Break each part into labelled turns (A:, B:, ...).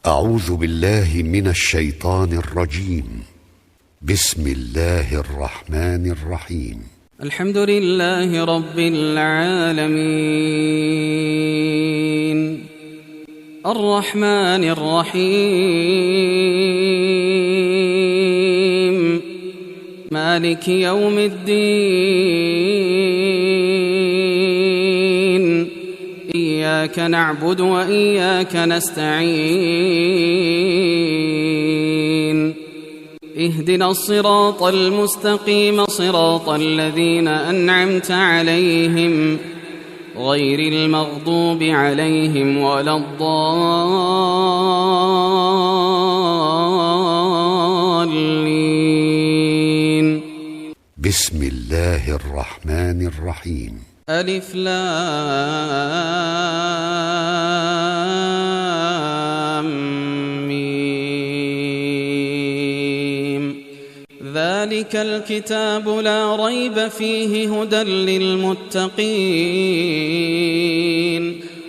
A: أعوذ بالله من الشيطان الرجيم. بسم الله الرحمن الرحيم.
B: الحمد لله رب العالمين الرحمن الرحيم مالك يوم الدين إياك نعبد وإياك نستعين اهدنا الصراط المستقيم صراط الذين أنعمت عليهم غير المغضوب عليهم ولا الضالين.
A: بسم الله الرحمن الرحيم.
B: ألف لام ميم ذلك الكتاب لا ريب فيه هدى للمتقين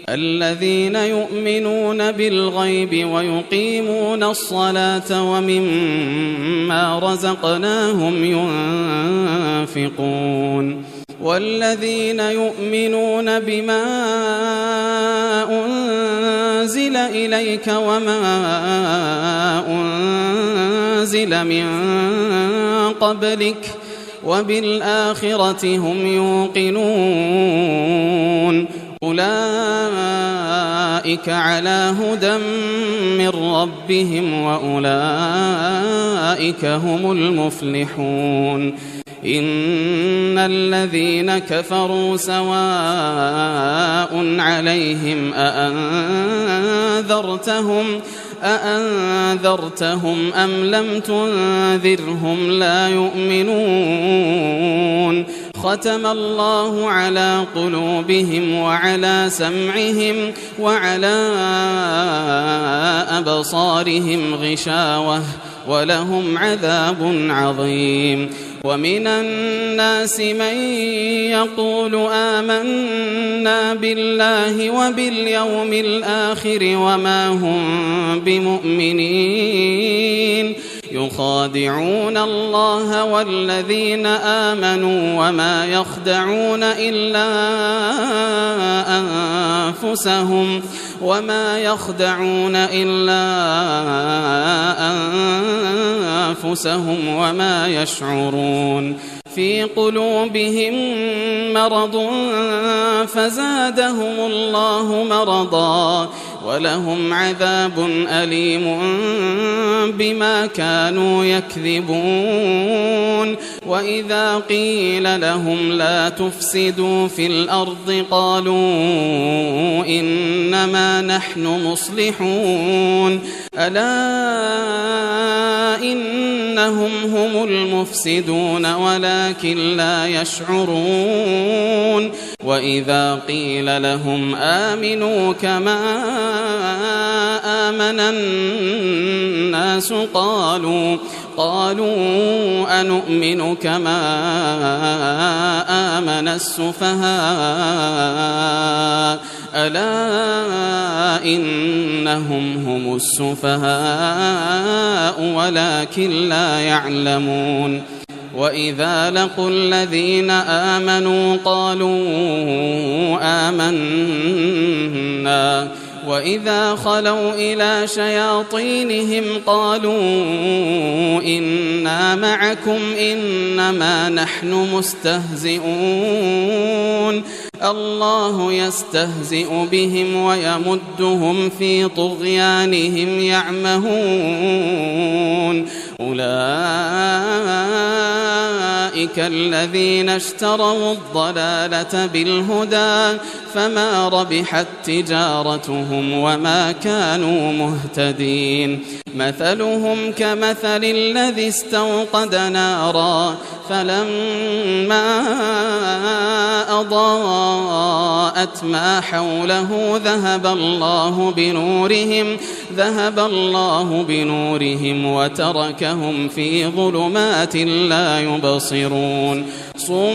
B: الذين يؤمنون بالغيب ويقيمون الصلاة ومما رزقناهم ينفقون والذين يؤمنون بما أنزل إليك وما أنزل من قبلك وبالآخرة هم يوقنون أولئك على هدى من ربهم وأولئك هم المفلحون. إن الذين كفروا سواء عليهم أأنذرتهم أم لم تنذرهم لا يؤمنون. ختم الله على قلوبهم وعلى سمعهم وعلى أبصارهم غشاوة ولهم عذاب عظيم. ومن الناس من يقول آمنا بالله وباليوم الآخر وما هم بمؤمنين يخادعون الله والذين آمنوا وما يخدعون إلا أنفسهم وما يشعرون. في قلوبهم مرض فزادهم الله مرضا ولهم عذاب أليم بما كانوا يكذبون. وإذا قيل لهم لا تفسدوا في الأرض قالوا إنما نحن مصلحون ألا إنهم هم المفسدون ولكن لا يشعرون. وإذا قيل لهم آمنوا كما آمن الناس قالوا أنؤمن كما آمن السفهاء ألا إنهم هم السفهاء ولكن لا يعلمون. وإذا لقوا الذين آمنوا قالوا آمنا وإذا خلوا إلى شياطينهم قالوا إنا معكم إنما نحن مستهزئون. الله يستهزئ بهم ويمدهم في طغيانهم يعمهون. أولئك الذين اشتروا الضلالة بالهدى فما ربحت تجارتهم وما كانوا مهتدين. مثلهم كمثل الذي استوقد نارا فلما أضاءت ما حوله ذهب الله بنورهم وتركهم في ظلمات لا يبصرون. صم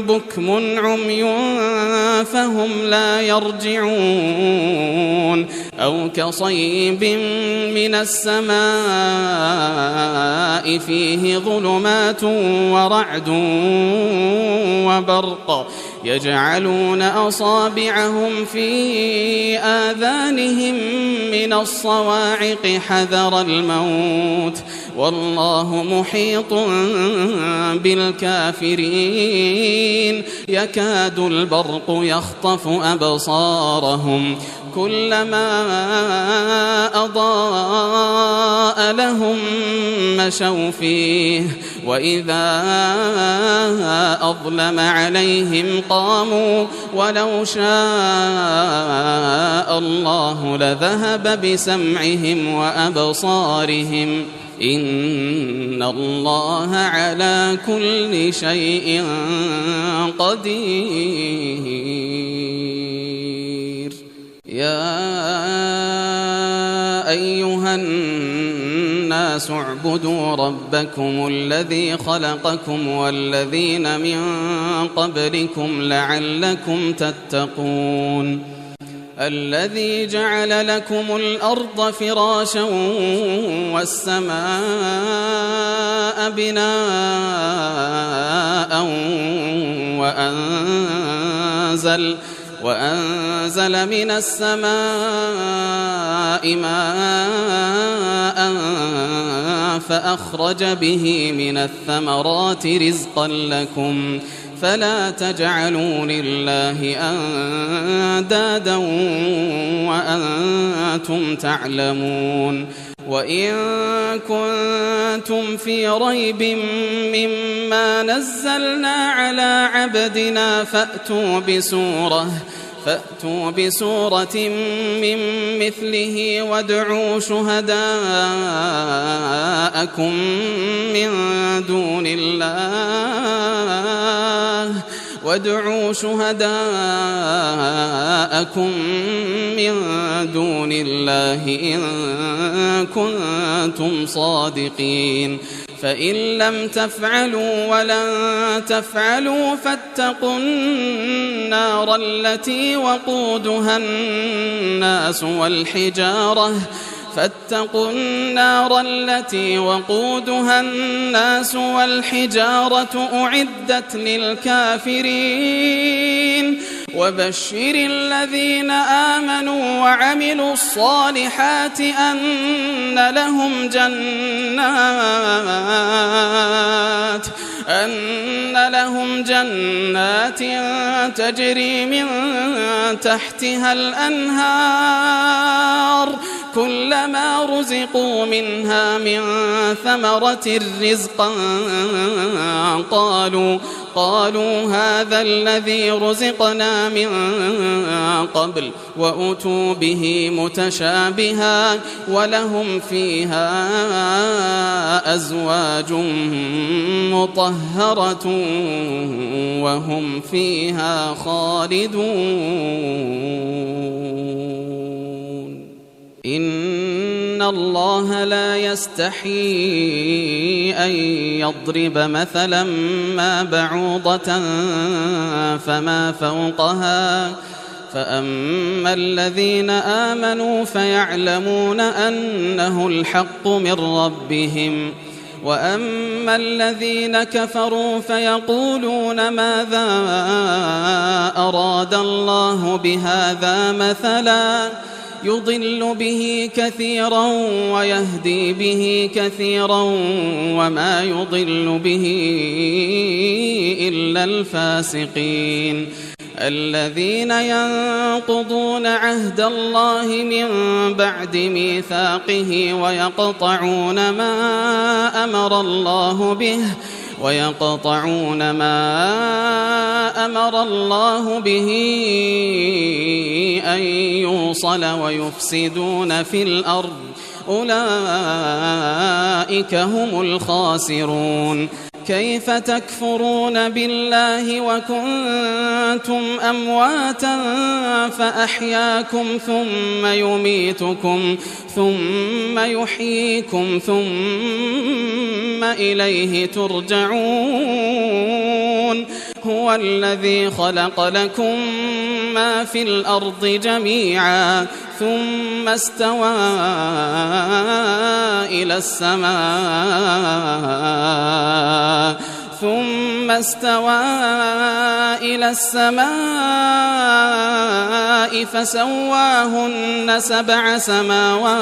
B: بكم عمي فهم لا يرجعون أو كصيب من السماء فيه ظلمات ورعد وبرق يجعلون أصابعهم في آذانهم من الصواعق حذر الموت والله محيط بالكافرين يكاد البرق يخطف أبصارهم كلما أضاء لهم مشوا فيه وإذا أظلم عليهم قاموا ولو شاء الله لذهب بسمعهم وأبصارهم إن الله على كل شيء قدير. يا أيها الناس اعبدوا ربكم الذي خلقكم والذين من قبلكم لعلكم تتقون الذي جعل لكم الأرض فراشا والسماء بناء وأنزل من السماء ماء فأخرج به من الثمرات رزقا لكم فلا تجعلوا لله أندادا وأنتم تعلمون. وإن كنتم في ريب مما نزلنا على عبدنا فأتوا بسورة من مثله وادعوا شهداءكم من دون الله إن كنتم صادقين فإن لم تفعلوا ولن تفعلوا فاتقوا النار التي وقودها الناس والحجارة أعدت للكافرين. وبشر الذين آمنوا وعملوا الصالحات أن لهم جنات تجري من تحتها الأنهار كلما رزقوا منها من ثمرة رزقا قالوا هذا الذي رزقنا من قبل وأتوا به متشابها ولهم فيها أزواج مطهرة وهم فيها خالدون. إن الله لا يستحيي أن يضرب مثلا ما بعوضة فما فوقها فأما الذين آمنوا فيعلمون أنه الحق من ربهم وأما الذين كفروا فيقولون ماذا أراد الله بهذا مثلا يضل به كثيرا ويهدي به كثيرا وما يضل به إلا الفاسقين الذين ينقضون عهد الله من بعد ميثاقه ويقطعون ما أمر الله به أن يوصل ويفسدون في الأرض أولئك هم الخاسرون. كيف تكفرون بالله وكنتم أمواتا فأحياكم ثم يميتكم ثم يحييكم ثم إليه ترجعون. هو الذي خلق لكم ما في الأرض جميعا ثم استوى إلى السماء فسواهن 7 سماوات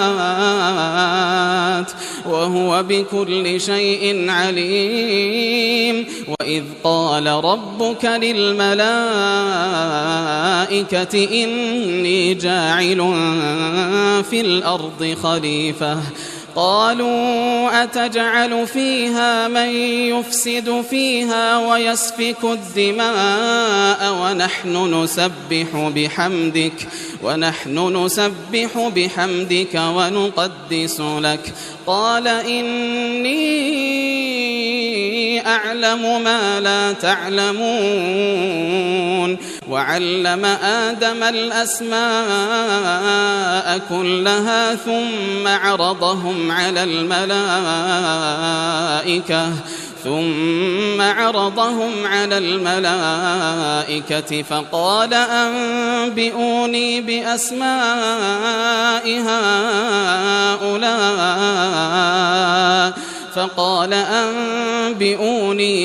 B: وهو بكل شيء عليم. وإذ قال ربك للملائكة إني جاعل في الأرض خليفة قالوا أتجعل فيها من يفسد فيها ويسفك الدماء ونحن نسبح بحمدك ونقدس لك قال إني أعلم ما لا تعلمون. وعلم آدم الأسماء كلها ثم عرضهم على الملائكة فقال أنبئوني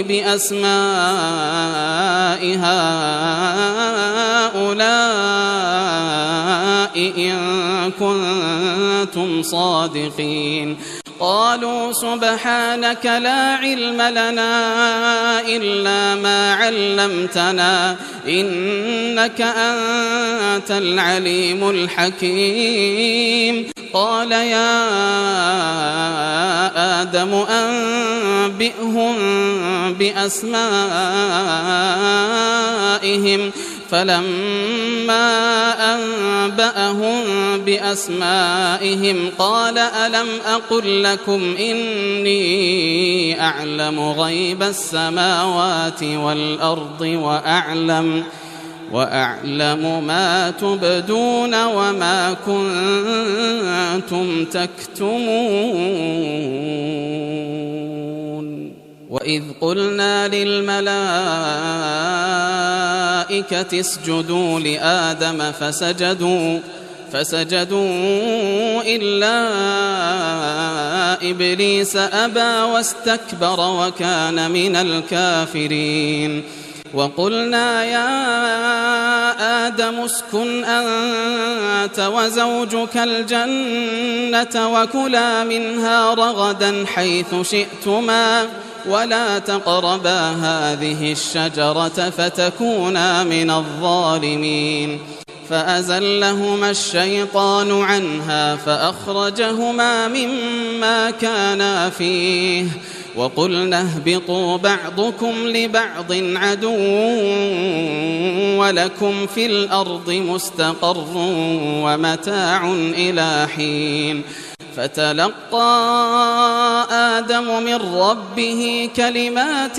B: بأسماء هؤلاء إن كنتم صادقين. قالوا سبحانك لا علم لنا إلا ما علمتنا إنك أنت العليم الحكيم. قال يا آدم أنبئهم بأسمائهم فلما أنبأهم بأسمائهم قال ألم أقل لكم إني أعلم غيب السماوات والأرض وأعلم ما تبدون وما كنتم تكتمون. وإذ قلنا للملائكة اسجدوا لآدم فسجدوا إلا إبليس أبى واستكبر وكان من الكافرين. وقلنا يا آدم اسكن أنت وزوجك الجنة وكلا منها رغدا حيث شئتما ولا تقربا هذه الشجرة فتكونا من الظالمين. فأزلهما الشيطان عنها فأخرجهما مما كانا فيه وقلنا اهبطوا بعضكم لبعض عدو ولكم في الأرض مستقر ومتاع إلى حين. فتلقى آدم من ربه كلمات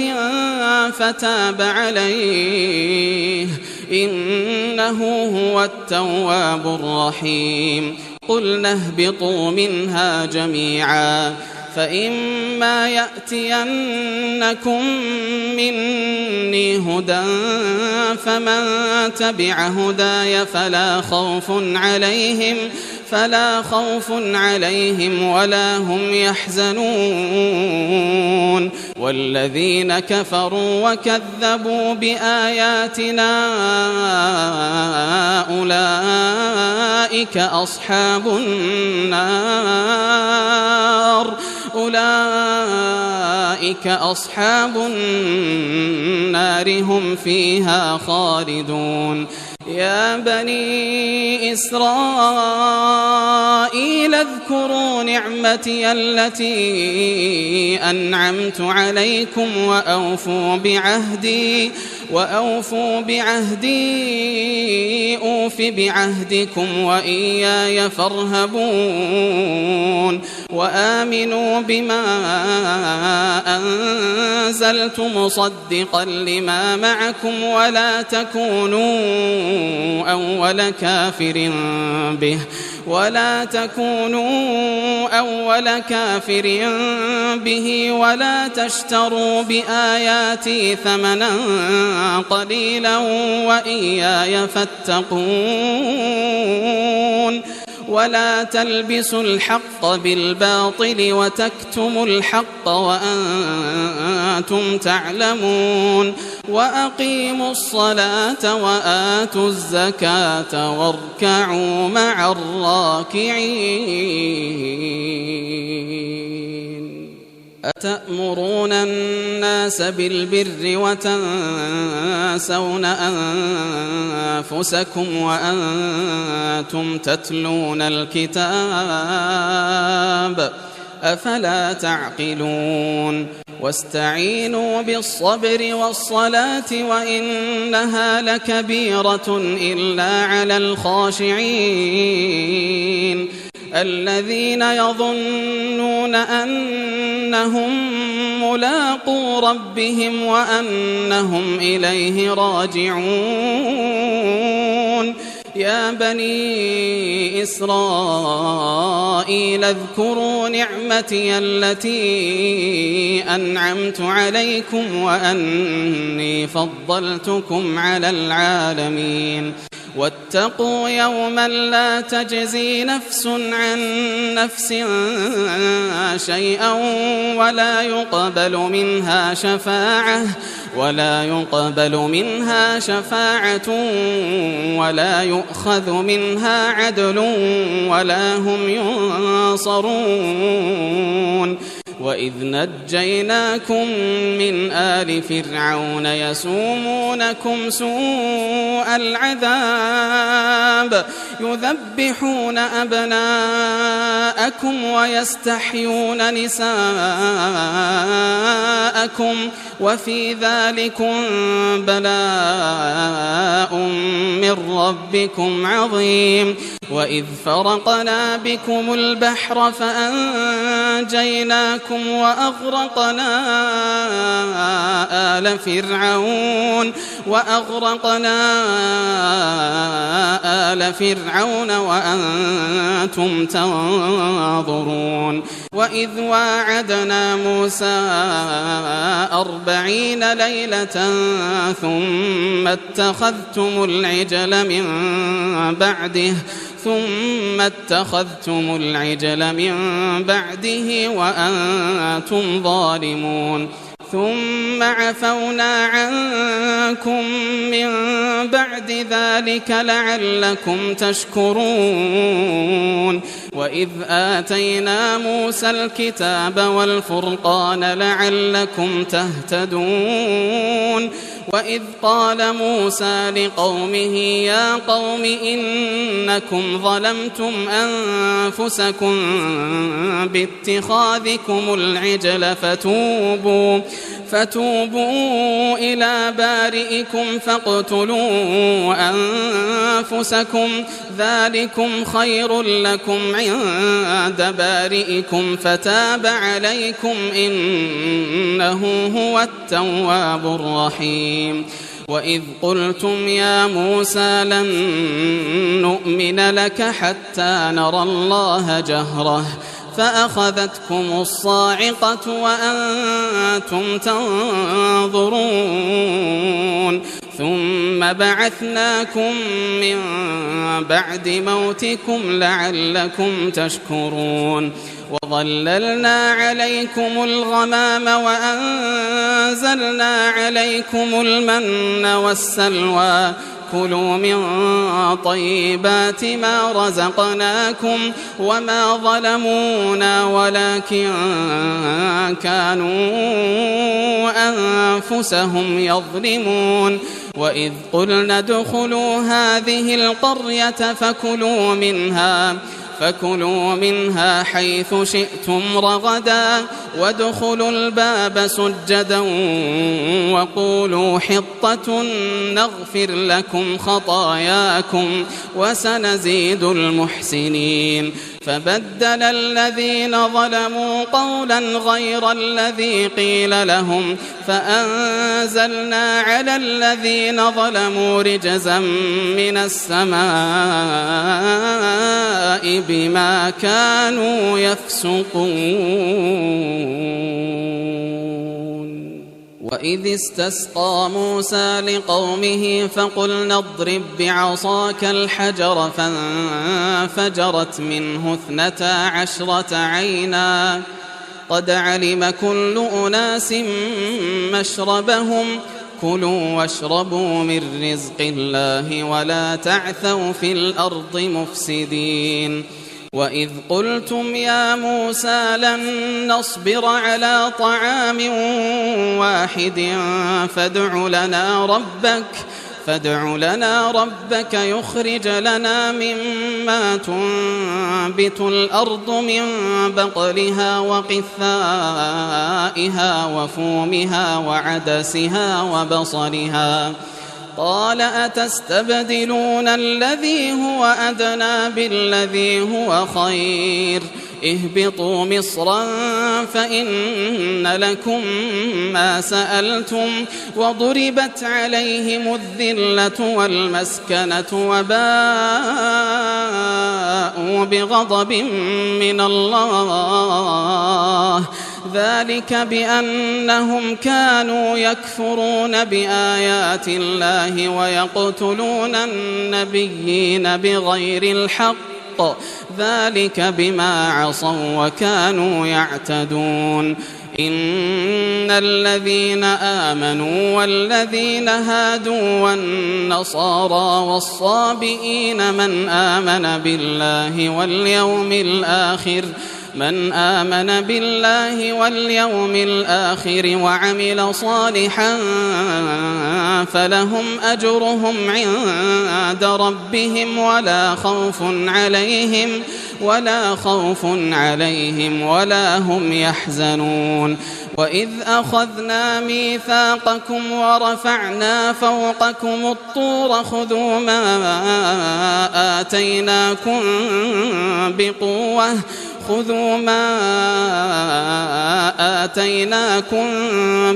B: فتاب عليه إنه هو التواب الرحيم. قلنا اهبطوا منها جميعا فإما يأتينكم مني هدى فمن تبع هداي فلا خوف عليهم ولا هم يحزنون. والذين كفروا وكذبوا بآياتنا أولئك أصحاب النار هم فيها خالدون. يا بني إسرائيل اذكروا نعمتي التي أنعمت عليكم وأوفوا بعهدي أوف بعهدكم وإياي فارهبون. وآمنوا بما أنزلت مصدقا لما معكم ولا تكونوا أول كافر به ولا تكونوا أول كافر به ولا تشتروا بآياتي ثمنا قليلا وإياي فاتقون ولا تلبسوا الحق بالباطل وتكتموا الحق وأنتم تعلمون وأقيموا الصلاة وآتوا الزكاة واركعوا مع الراكعين أتأمرون الناس بالبر وتنسون أنفسكم وأنتم تتلون الكتاب أفلا تعقلون واستعينوا بالصبر والصلاة وإنها لكبيرة إلا على الخاشعين الذين يظنون أنهم ملاقو ربهم وأنهم إليه راجعون يا بني إسرائيل اذكروا نعمتي التي أنعمت عليكم وأني فضلتكم على العالمين واتقوا يوما لا تجزي نفس عن نفس شيئا ولا يقبل منها شفاعة ولا يؤخذ منها عدل ولا هم ينصرون وإذ نجيناكم من آل فرعون يسومونكم سوء العذاب يذبحون أبناءكم ويستحيون نساءكم وفي ذلكم بلاء من ربكم عظيم وإذ فرقنا بكم البحر فأنجيناكم وأغرقنا آل فرعون وأنتم تنظرون وإذ واعدنا موسى 40 ليلة ثم اتخذتم العجل من بعده وأنتم ظالمون ثم عفونا عنكم من بعد ذلك لعلكم تشكرون وإذ آتينا موسى الكتاب والفرقان لعلكم تهتدون وإذ قال موسى لقومه يا قوم إنكم ظلمتم أنفسكم باتخاذكم العجل فتوبوا إلى بارئكم فاقتلوا أنفسكم ذلكم خير لكم عند بارئكم فتاب عليكم إنه هو التواب الرحيم وإذ قلتم يا موسى لن نؤمن لك حتى نرى الله جهرة فأخذتكم الصاعقة وأنتم تنظرون ثم بعثناكم من بعد موتكم لعلكم تشكرون وظللنا عليكم الغمام وأنزلنا عليكم المن والسلوى كلوا من طيبات ما رزقناكم وما ظلمونا ولكن كانوا أنفسهم يظلمون وإذ قلنا ادخلوا هذه القرية فكلوا منها حيث شئتم رغدا وادخلوا الباب سجدا وقولوا حطة نغفر لكم خطاياكم وسنزيد المحسنين فبدل الذين ظلموا قولا غير الذي قيل لهم فأنزلنا على الذين ظلموا رجزا من السماء بما كانوا يفسقون. وإذ استسقى موسى لقومه فقلنا اضرب بعصاك الحجر فانفجرت منه 12 عينا قد علم كل أناس مشربهم كلوا واشربوا من رزق الله ولا تعثوا في الأرض مفسدين. وإذ قلتم يا موسى لن نصبر على طعام واحد فادع لنا ربك يخرج لنا مما تنبت الأرض من بقلها وقثائها وفومها وعدسها وبصلها قال أتستبدلون الذي هو أدنى بالذي هو خير اهبطوا مصرا فإن لكم ما سألتم وضربت عليهم الذلة والمسكنة وباءوا بغضب من الله ذلك بأنهم كانوا يكفرون بآيات الله ويقتلون النبيين بغير الحق ذلك بما عصوا وكانوا يعتدون. إن الذين آمنوا والذين هادوا والنصارى والصابئين من آمن بالله واليوم الآخر وعمل صالحا فلهم أجرهم عند ربهم ولا خوف عليهم ولا هم يحزنون. وإذ أخذنا ميثاقكم ورفعنا فوقكم الطور خذوا ما آتيناكم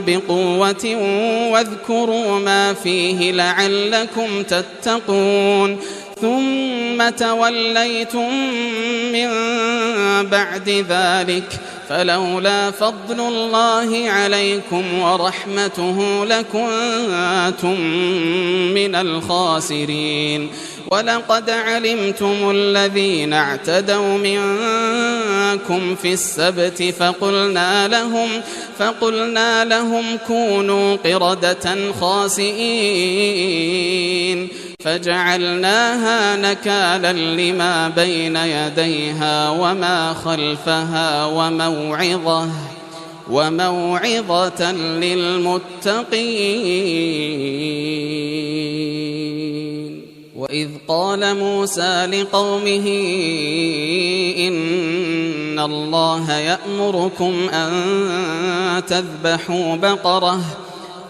B: بقوة واذكروا ما فيه لعلكم تتقون ثم توليتم من بعد ذلك فلولا فضل الله عليكم ورحمته لكنتم من الخاسرين. ولقد علمتم الذين اعتدوا منكم في السبت فقلنا لهم كونوا قردة خاسئين فجعلناها نكالا لما بين يديها وما خلفها وموعظة للمتقين. وإذ قال موسى لقومه إن الله يأمركم أن تذبحوا بقرة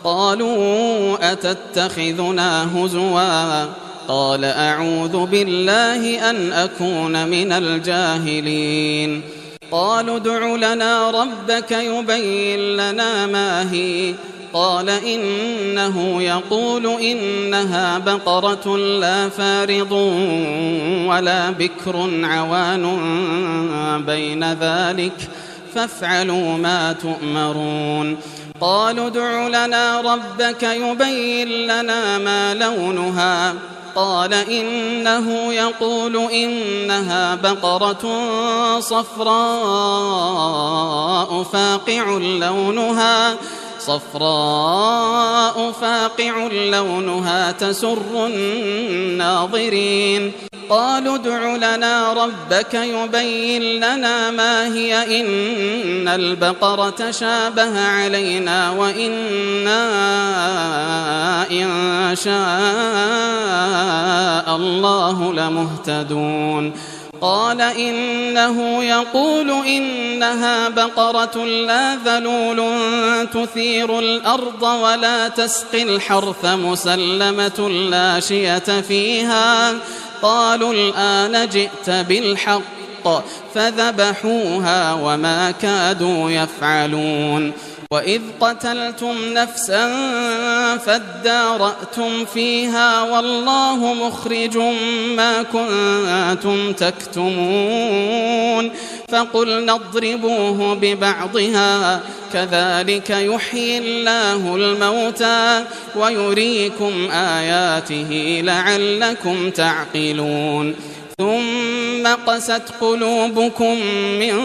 B: قالوا أتتخذنا هزوا قال أعوذ بالله أن أكون من الجاهلين. قالوا ادع لنا ربك يبين لنا ما هي قال إنه يقول إنها بقرة لا فارض ولا بكر عوان بين ذلك فافعلوا ما تؤمرون. قالوا ادع لنا ربك يبين لنا ما لونها قال إنه يقول إنها بقرة صفراء فاقع لونها تسر الناظرين. قالوا ادع لنا ربك يبين لنا ما هي إن البقرة شابه علينا وإنا إن شاء الله لمهتدون. قال إنه يقول إنها بقرة لا ذلول تثير الأرض ولا تسقي الحرث مسلمة لا شية فيها. قالوا الآن جئت بالحق بالحق فذبحوها وما كادوا يفعلون. وإذ قتلتم نفسا فادارأتم فيها والله مخرج ما كنتم تكتمون فقلنا اضربوه ببعضها كذلك يحيي الله الموتى ويريكم آياته لعلكم تعقلون. ثم قست قلوبكم من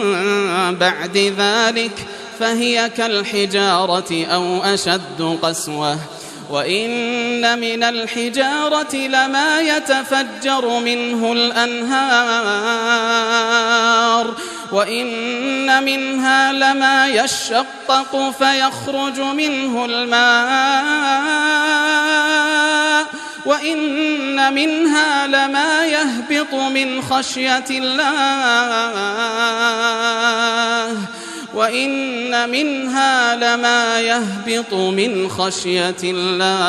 B: بعد ذلك فهي كالحجارة أو أشد قسوة وإن من الحجارة لما يتفجر منه الأنهار وإن منها لما يشقق فيخرج منه الماء وإن منها لما يهبط من خشية الله وإن منها لما يهبط من خشية الله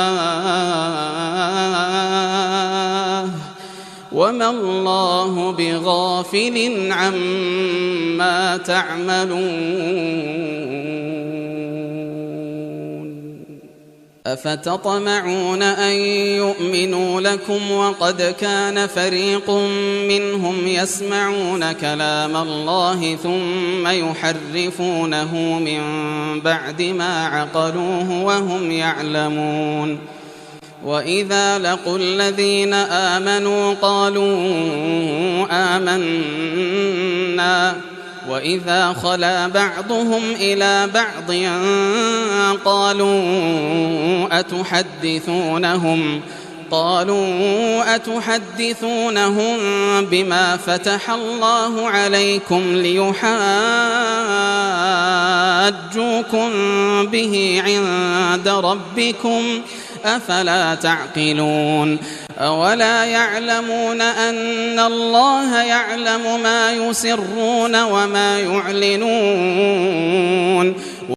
B: وما الله بغافل عما تعملون. أفتطمعون أن يؤمنوا لكم وقد كان فريق منهم يسمعون كلام الله ثم يحرفونه من بعد ما عقلوه وهم يعلمون. وإذا لقوا الذين آمنوا قالوا آمنا وإذا خلا بعضهم إلى بعض قالوا أتحدثونهم بما فتح الله عليكم ليحاجوكم به عند ربكم أفلا تعقلون. أولا يعلمون أن الله يعلم ما يسرون وما يعلنون.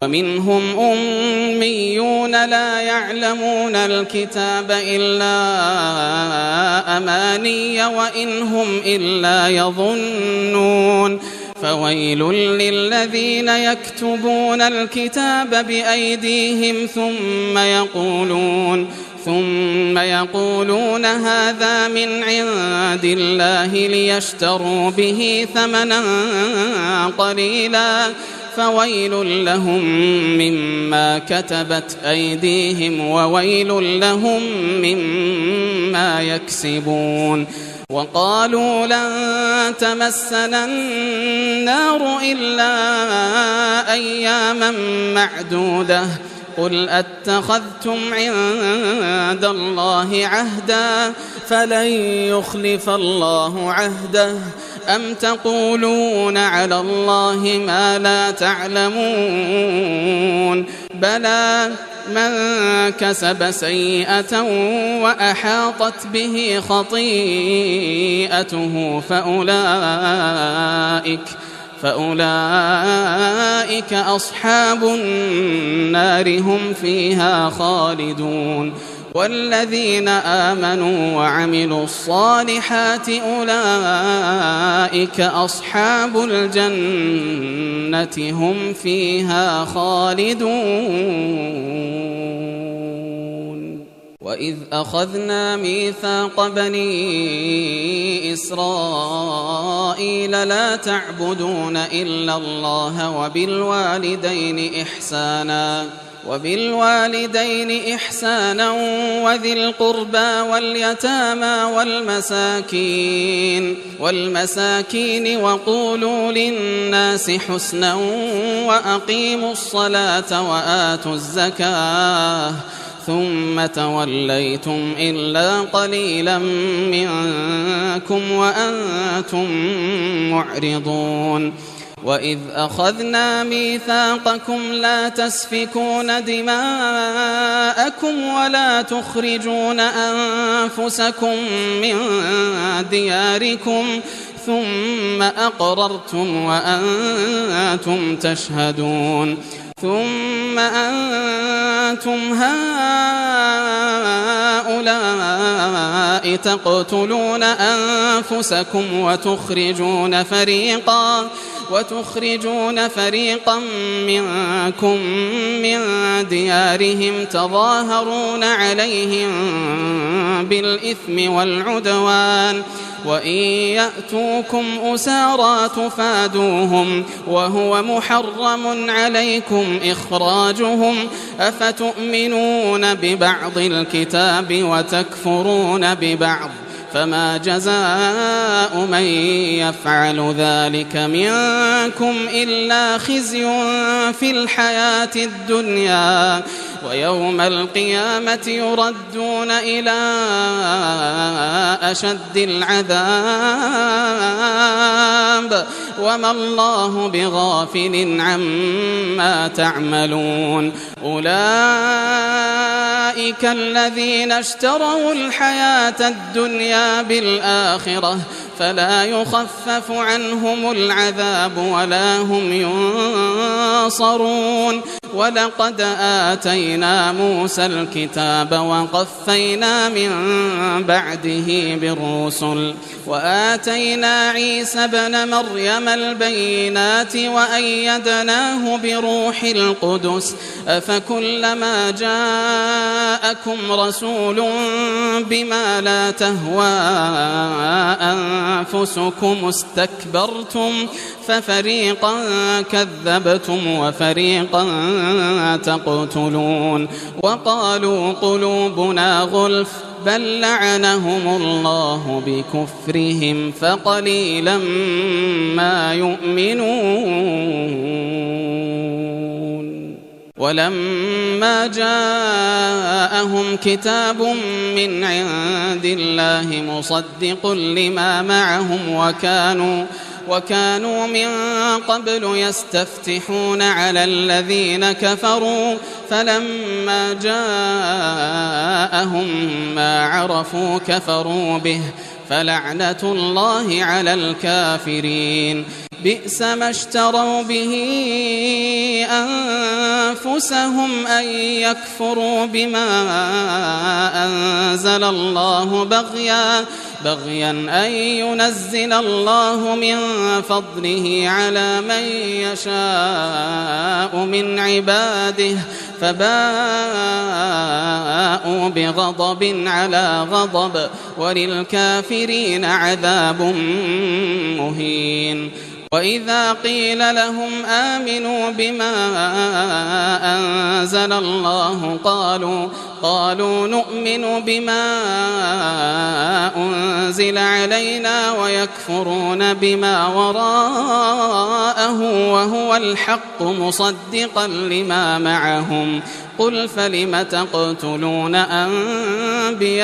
B: ومنهم أميون لا يعلمون الكتاب إلا أماني وإن هم إلا يظنون. فويل للذين يكتبون الكتاب بأيديهم ثم يقولون هذا من عند الله ليشتروا به ثمنا قليلا فويل لهم مما كتبت أيديهم وويل لهم مما يكسبون. وقالوا لن تمسنا النار إلا أياما معدودة قل أتخذتم عند الله عهدا فلن يخلف الله عهده أم تقولون على الله ما لا تعلمون. بلى من كسب سيئة وأحاطت به خطيئته فأولئك أصحاب النار هم فيها خالدون. والذين آمنوا وعملوا الصالحات أولئك أصحاب الجنة هم فيها خالدون. وإذ أخذنا ميثاق بني إسرائيل لا تعبدون إلا الله وبالوالدين إحسانا وذي القربى واليتامى والمساكين وقولوا للناس حسنا وأقيموا الصلاة وآتوا الزكاة ثم توليتم إلا قليلا منكم وأنتم معرضون. وإذ أخذنا ميثاقكم لا تسفكون دماءكم ولا تخرجون أنفسكم من دياركم ثم أقررتم وأنتم تشهدون ثم أنتم هؤلاء تقتلون أنفسكم وتخرجون فريقا منكم من ديارهم تظاهرون عليهم بالإثم والعدوان وإن يأتوكم أسارى تفادوهم وهو محرم عليكم إخراجهم أفتؤمنون ببعض الكتاب وتكفرون ببعض فما جزاء من يفعل ذلك منكم إلا خزي في الحياة الدنيا ويوم القيامة يردون إلى أشد العذاب وما الله بغافل عما تعملون أولئك الذين اشتروا الحياة الدنيا بالآخرة فلا يخفف عنهم العذاب ولا هم ينصرون ولقد آتينا موسى الكتاب وقفينا من بعده بالرسل وآتينا عيسى ابن مريم البينات وأيدناه بروح القدس أفكلما جاءكم رسول بما لا تهوى أنفسكم استكبرتم ففريقا كذبتم وفريقا تقتلون وقالوا قلوبنا غلف بل لعنهم الله بكفرهم فقليلا ما يؤمنون ولما جاءهم كتاب من عند الله مصدق لما معهم وكانوا من قبل يستفتحون على الذين كفروا فلما جاءهم ما عرفوا كفروا به فلعنة الله على الكافرين بئس ما اشتروا به أنفسهم أن يكفروا بما أنزل الله بغيا أن ينزل الله من فضله على من يشاء من عباده فباءوا بغضب على غضب وللكافرين عذاب مهين وإذا قيل لهم آمنوا بما أنزل الله قالوا نؤمن بما أنزل علينا ويكفرون بما وراءه وهو الحق مصدقا لما معهم قل فلم تقتلون أنبياء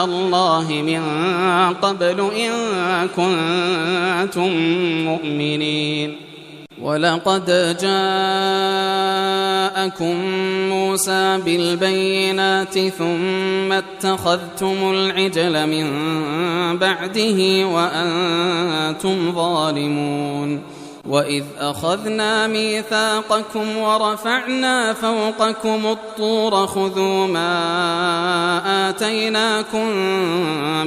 B: الله من قبل إن كنتم مؤمنين ولقد جاءكم موسى بالبينات ثم اتخذتم العجل من بعده وأنتم ظالمون وإذ أخذنا ميثاقكم ورفعنا فوقكم الطور خذوا ما آتيناكم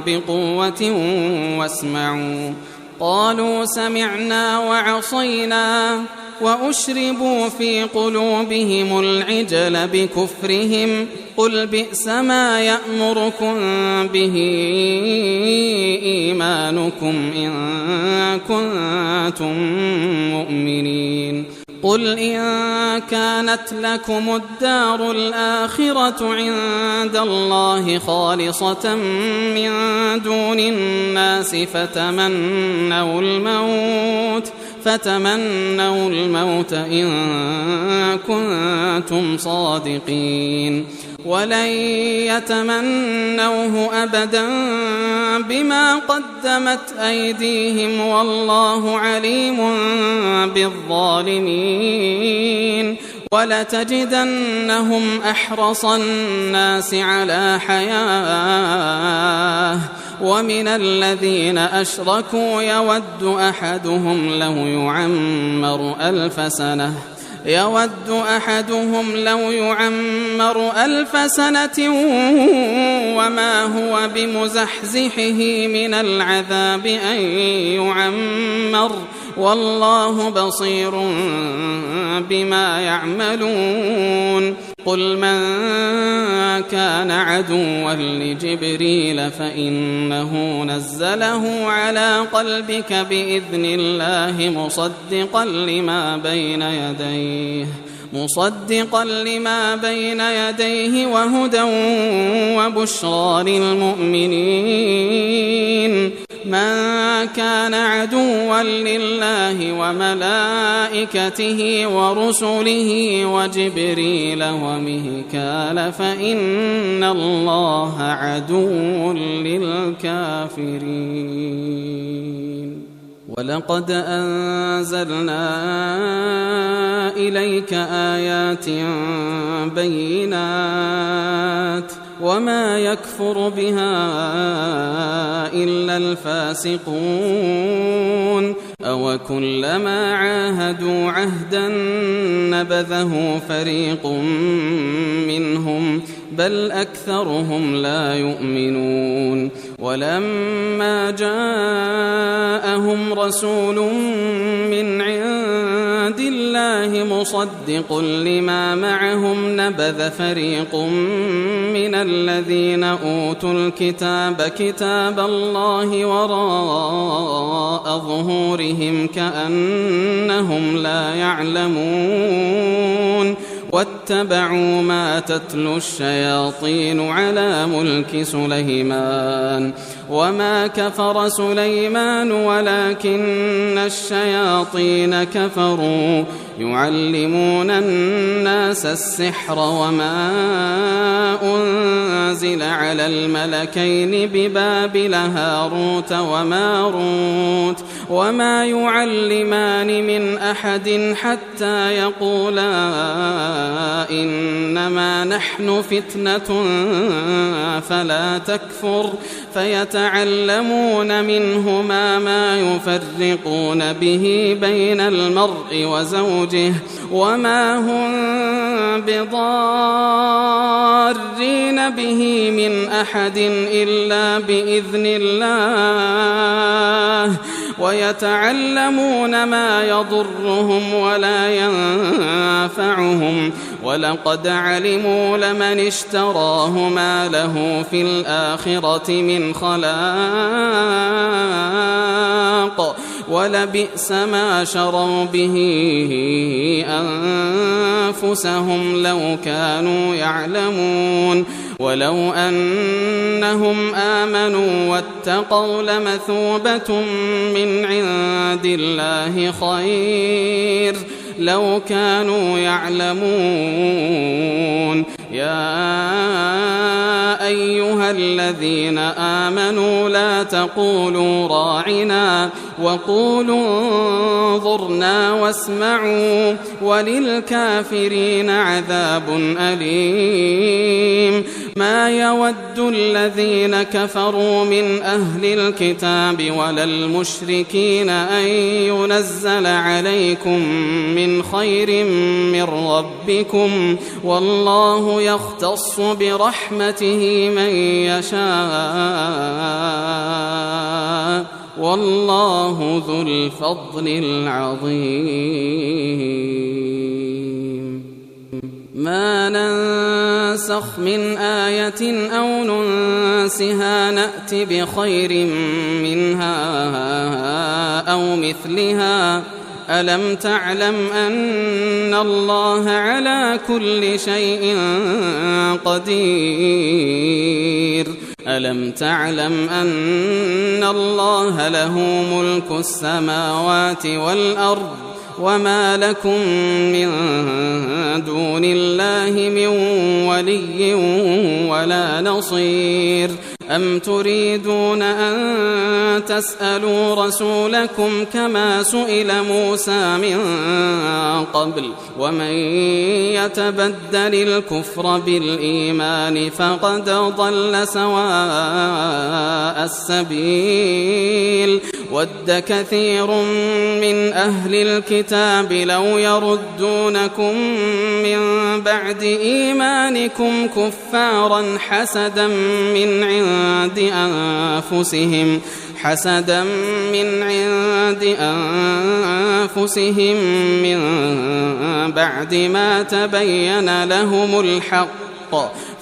B: بقوة واسمعوا قالوا سمعنا وعصينا وأشربوا في قلوبهم العجل بكفرهم قل بئس ما يأمركم به إيمانكم إن كنتم مؤمنين قل إن كانت لكم الدار الآخرة عند الله خالصة من دون الناس فتمنوا الموت إن كنتم صادقين ولن يتمنوه أبدا بما قدمت أيديهم والله عليم بالظالمين ولتجدنهم أحرص الناس على حياة ومن الذين أشركوا يود أحدهم لو يعمر 1000 سنة يود أحدهم لو يعمر 1000 سنة وما هو بمزحزحه من العذاب أن يعمر والله بصير بما يعملون قل من كان عدوا لجبريل فإنه نزله على قلبك بإذن الله مصدقا لما بين يديه وهدى وبشرى للمؤمنين من كان عدوا لله وملائكته ورسله وجبريل وميكال فإن الله عدو للكافرين ولقد أنزلنا إليك آيات بينات وما يكفر بها إلا الفاسقون أو كلما عاهدوا عهدا نبذه فريق منهم بل أكثرهم لا يؤمنون ولما جاءهم رسول من عند الله مصدق لما معهم نبذ فريق من الذين أوتوا الكتاب كتاب الله وراء ظهورهم كأنهم لا يعلمون واتبعوا ما تتلو الشياطين على ملك سليمان وما كفر سليمان ولكن الشياطين كفروا يعلمون الناس السحر وما أنزل على الملكين ببابل هاروت وماروت وما يعلمان من أحد حتى يقولا إنما نحن فتنة فلا تكفر فيتعلمون منهما ما يفرقون به بين المرء وزوجه وما هم بضارين به من أحد إلا بإذن الله ويتعلمون ما يضرهم ولا ينفعهم ولقد علموا لمن اشتراه ما له في الآخرة من خلاق ولبئس ما شروا به أنفسهم لو كانوا يعلمون ولو أنهم آمنوا واتقوا لمثوبة من عند الله خير لو كانوا يعلمون يا أيها الذين آمنوا لا تقولوا راعنا وقولوا انظرنا واسمعوا وللكافرين عذاب أليم ما يود الذين كفروا من أهل الكتاب ولا المشركين أن ينزل عليكم من خير من ربكم والله يختص برحمته من يشاء والله ذو الفضل العظيم ما ننسخ من آية أو ننسها نأت بخير منها أو مثلها ألم تعلم أن الله على كل شيء قدير ألم تعلم أن الله له ملك السماوات والأرض وما لكم من دون الله من ولي ولا نصير أم تريدون أن تسألوا رسولكم كما سئل موسى من قبل ومن يتبدل الكفر بالإيمان فقد ضل سواء السبيل ود كثير من أهل الكتاب لو يردونكم من بعد إيمانكم كفارا حسدا من عند أنفسهم من بعد ما تبين لهم الحق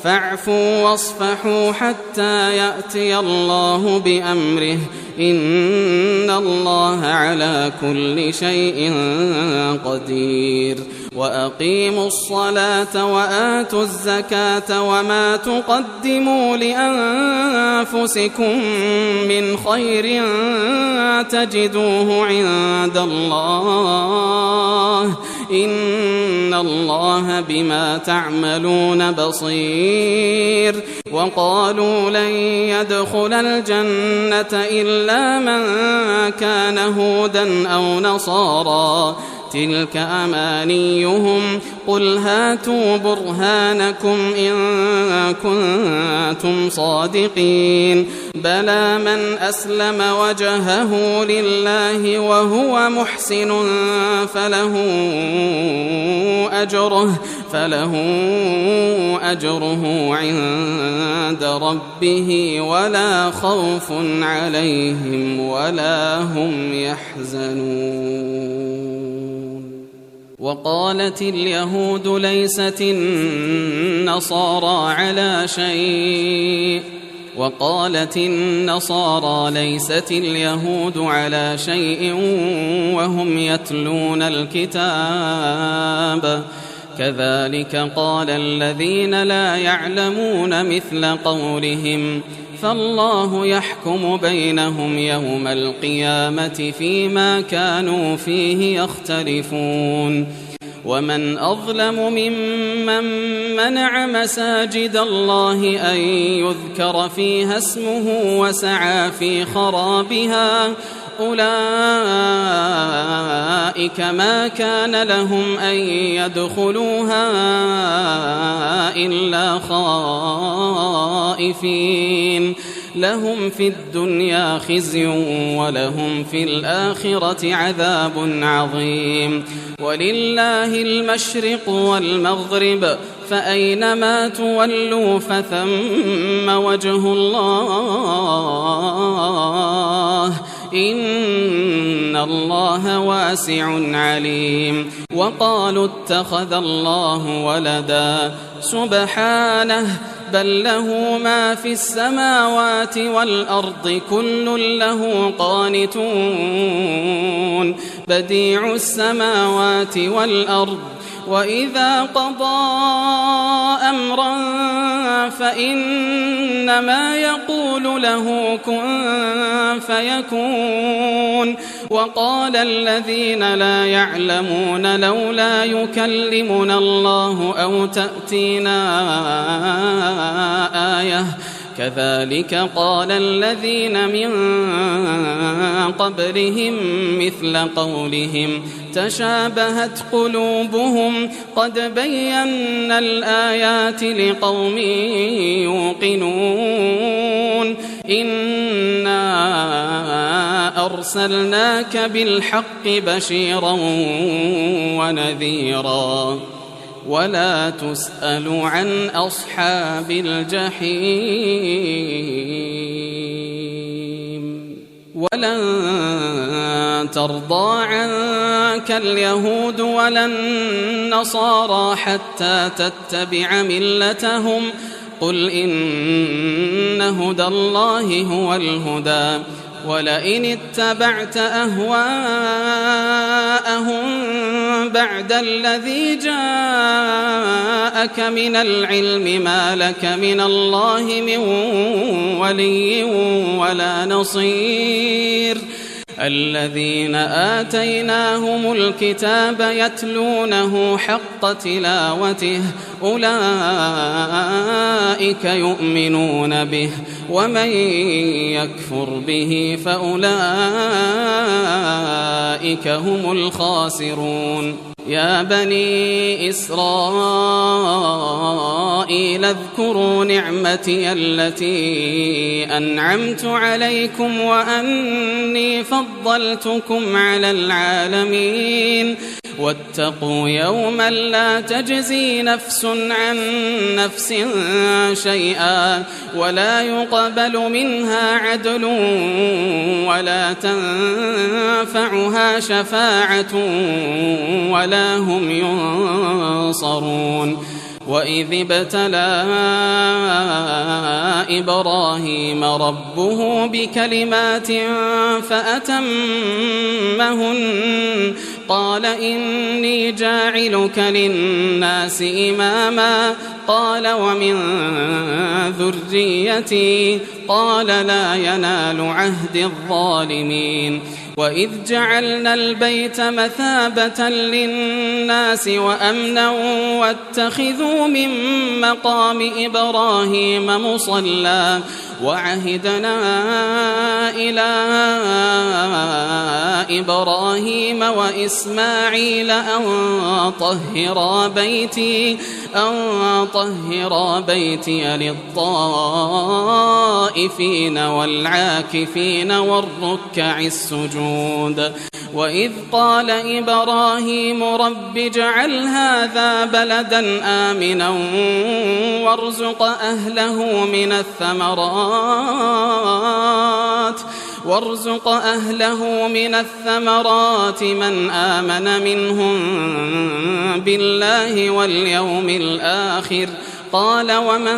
B: فاعفوا واصفحوا حتى يأتي الله بأمره إن الله على كل شيء قدير وأقيموا الصلاة وآتوا الزكاة وما تقدموا لأنفسكم من خير تجدوه عند الله إن الله بما تعملون بصير وقالوا لن يدخل الجنة إلا من كان هودا أو نصارى تلك أمانيهم قل هاتوا برهانكم إن كنتم صادقين بلى من أسلم وجهه لله وهو محسن فله أجره عند ربه ولا خوف عليهم ولا هم يحزنون وقالت اليهود ليست النصارى ليست اليهود على شيء وهم يتلون الكتاب كذلك قال الذين لا يعلمون مثل قولهم فالله يحكم بينهم يوم القيامة فيما كانوا فيه يختلفون ومن أظلم ممن منع مساجد الله أن يذكر فيها اسمه وسعى في خرابها أولئك ما كان لهم أن يدخلوها إلا خائفين لهم في الدنيا خزي ولهم في الآخرة عذاب عظيم ولله المشرق والمغرب فأينما تولوا فثم وجه الله إن الله واسع عليم وقالوا اتخذ الله ولدا سبحانه بل له ما في السماوات والأرض كل له قانتون بديع السماوات والأرض وإذا قضى أمرا فإنما يقول له كن فيكون وقال الذين لا يعلمون لولا يكلمنا الله أو تأتينا آية كذلك قال الذين من قبلهم مثل قولهم تشابهت قلوبهم قد بينا الآيات لقوم يوقنون إنا أرسلناك بالحق بشيرا ونذيرا ولا تسأل عن أصحاب الجحيم ولن ترضى عنك اليهود ولا النصارى حتى تتبع ملتهم قل إن هدى الله هو الهدى ولئن اتبعت أهواءهم بعد الذي جاءك من العلم ما لك من الله من ولي ولا نصير الذين آتيناهم الكتاب يتلونه حق تلاوته أولئك يؤمنون به ومن يكفر به فأولئك هم الخاسرون يا بني إسرائيل اذكروا نعمتي التي أنعمت عليكم وأني فضلتكم على العالمين واتقوا يوما لا تجزي نفس عن نفس شيئا ولا يقبل منها عدل ولا تنفعها شفاعة ولا هم ينصرون وإذ ابتلى إبراهيم ربه بكلمات فأتمهن قال إني جاعلك للناس إماما قال ومن ذريتي قال لا ينال عهد الظالمين وإذ جعلنا البيت مثابة للناس وأمنا واتخذوا من مقام إبراهيم مصلى وعهدنا إلى إبراهيم وإسماعيل أن طهرا بيتي للطائفين والعاكفين والركع السجود وإذ قال إبراهيم رب اجعل هذا بلدا آمنا وارزق أهله من الثمرات من آمن منهم بالله واليوم الآخر قال ومن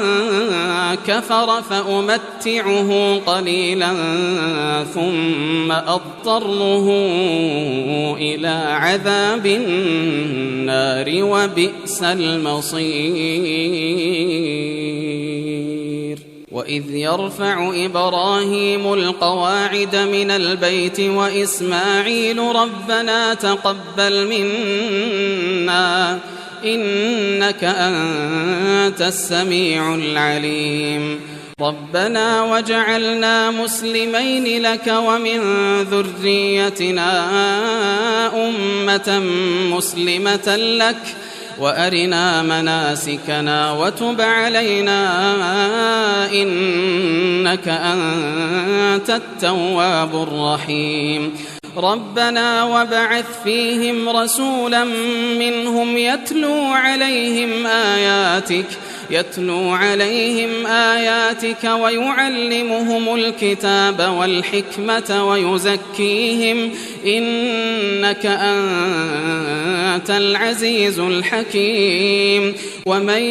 B: كفر فأمتعه قليلا ثم أضطره إلى عذاب النار وبئس المصير وإذ يرفع إبراهيم القواعد من البيت وإسماعيل ربنا تقبل منا إنك أنت السميع العليم ربنا وجعلنا مسلمين لك ومن ذريتنا أمة مسلمة لك وأرنا مناسكنا وتب علينا إنك أنت التواب الرحيم ربنا وابعث فيهم رسولا منهم يتلو عليهم آياتك ويعلمهم الكتاب والحكمة ويزكيهم إنك أنت العزيز الحكيم ومن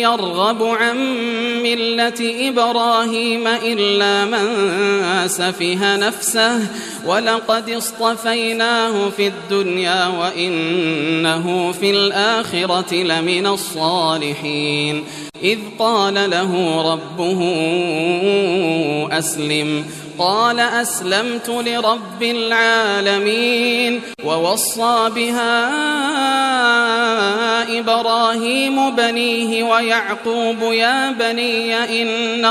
B: يرغب عن ملة إبراهيم إلا من سفه نفسه ولقد اصطفيناه في الدنيا وإنه في الآخرة لمن الصالحين إذ قال له ربه أسلم قال أسلمت لرب العالمين ووصى بها إبراهيم بنيه ويعقوب يا بني إن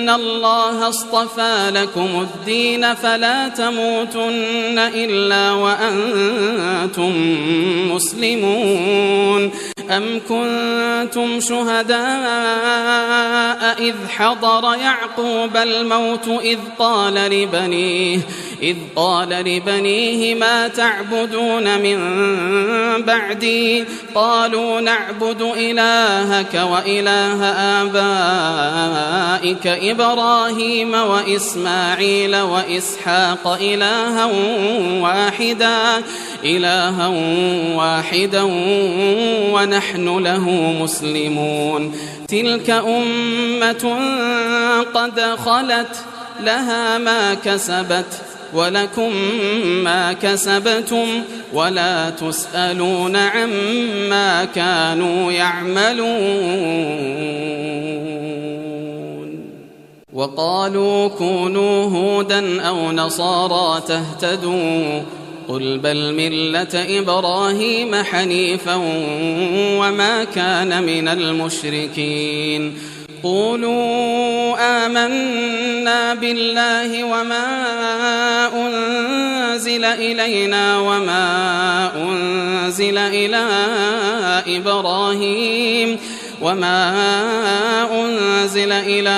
B: الله اصطفى لكم الدين فلا تموتن إلا وأنتم مسلمون أم كنتم شهداء إذ حضر يعقوب الموت إذ قال لبنيه ما تعبدون من بعدي قالوا نعبد إلهك وإله آبائك إبراهيم وإسماعيل وإسحاق إلها واحدا ونحن له مسلمون تلك أمة قد خلت لها ما كسبت ولكم ما كسبتم ولا تسألون عما كانوا يعملون وقالوا كونوا هودا أو نصارى تهتدوا قل بل ملة إبراهيم حنيفا وما كان من المشركين قولوا آمنا بالله وما أنزل إلينا وما أنزل إلى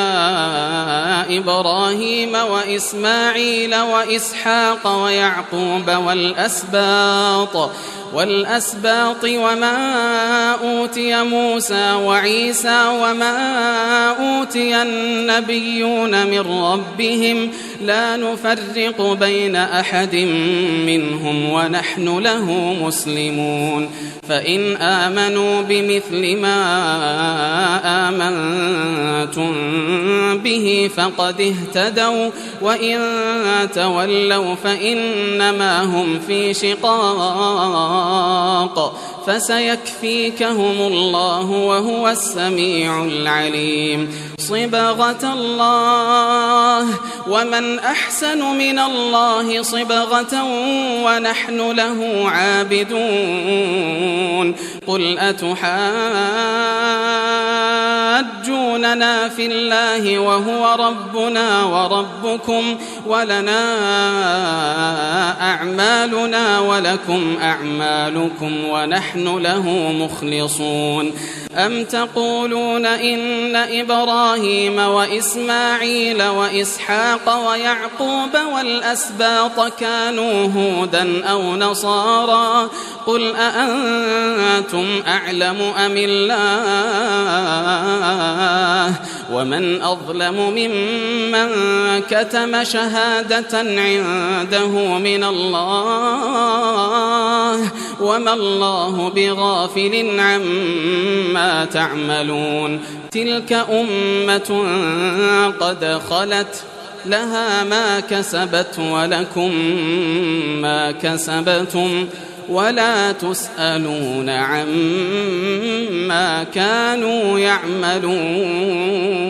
B: إبراهيم وإسماعيل وإسحاق ويعقوب والأسباط وما أوتي موسى وعيسى وما أوتي النبيون من ربهم لا نفرق بين أحد منهم ونحن له مسلمون فإن آمنوا بمثل ما آمنتم به فقد اهتدوا وإن تولوا فإنما هم في شقاق فسيكفيكهم الله وهو السميع العليم صبغة الله ومن أحسن من الله صبغة ونحن له عابدون قل أتحاجوننا في الله وهو ربنا وربكم ولنا أعمالنا ولكم أعمالكم ونحن له مخلصون أم تقولون إن إبراهيم وإسماعيل وإسحاق ويعقوب والأسباط كانوا هودا أو نصارى قل أأنتم أعلم أم الله ومن أظلم ممن كتم شهادة عنده من الله وما الله بغافل عما تعملون تلك أمة قد خلت لها ما كسبت ولكم ما كسبتم ولا تسألون عما كانوا يعملون.